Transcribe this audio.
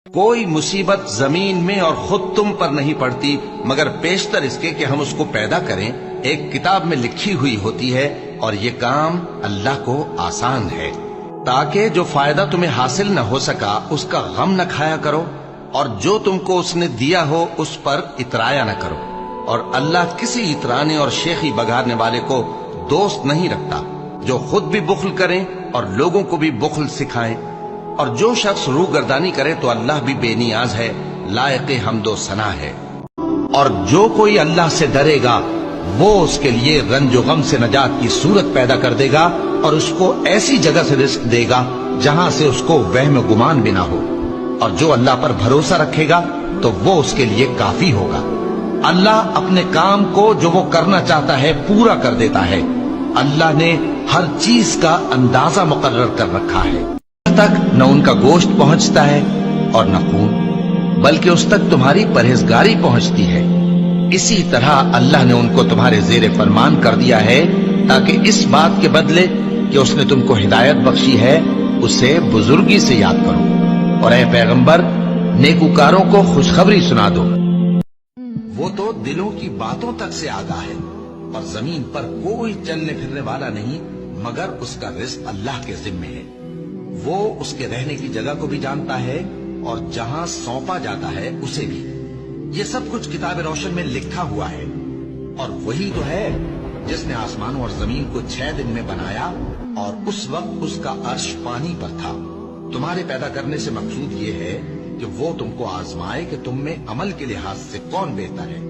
کوئی مصیبت زمین میں اور خود تم پر نہیں پڑتی مگر بیشتر اس کے کہ ہم اس کو پیدا کریں ایک کتاب میں لکھی ہوئی ہوتی ہے، اور یہ کام اللہ کو آسان ہے، تاکہ جو فائدہ تمہیں حاصل نہ ہو سکا اس کا غم نہ کھایا کرو، اور جو تم کو اس نے دیا ہو اس پر اترایا نہ کرو، اور اللہ کسی اترانے اور شیخی بگاڑنے والے کو دوست نہیں رکھتا جو خود بھی بخل کریں اور لوگوں کو بھی بخل سکھائیں، اور جو شخص روح گردانی کرے تو اللہ بھی بے نیاز ہے، لائق حمد و ثنا ہے۔ اور جو کوئی اللہ سے ڈرے گا وہ اس کے لیے رنج و غم سے نجات کی صورت پیدا کر دے گا، اور اس کو ایسی جگہ سے رزق دے گا جہاں سے اس کو وہم و گمان بھی نہ ہو، اور جو اللہ پر بھروسہ رکھے گا تو وہ اس کے لیے کافی ہوگا۔ اللہ اپنے کام کو جو وہ کرنا چاہتا ہے پورا کر دیتا ہے۔ اللہ نے ہر چیز کا اندازہ مقرر کر رکھا ہے، تک نہ ان کا گوشت پہنچتا ہے اور نہ خون، بلکہ اس تک تمہاری پرہیزگاری پہنچتی ہے۔ اسی طرح اللہ نے ان کو تمہارے زیر فرمان کر دیا ہے تاکہ اس بات کے بدلے کہ اس نے تم کو ہدایت بخشی ہے اسے بزرگی سے یاد کرو، اور اے پیغمبر نیکوکاروں کو خوشخبری سنا دو۔ وہ تو دلوں کی باتوں تک سے آگاہ ہے، اور زمین پر کوئی چلنے پھرنے والا نہیں مگر اس کا رزق اللہ کے ذمے ہے۔ وہ اس کے رہنے کی جگہ کو بھی جانتا ہے اور جہاں سونپا جاتا ہے اسے بھی۔ یہ سب کچھ کتاب روشن میں لکھا ہوا ہے، اور وہی تو ہے جس نے آسمانوں اور زمین کو 6 دن میں بنایا، اور اس وقت اس کا عرش پانی پر تھا۔ تمہارے پیدا کرنے سے مقصود یہ ہے کہ وہ تم کو آزمائے کہ تم میں عمل کے لحاظ سے کون بہتر ہے۔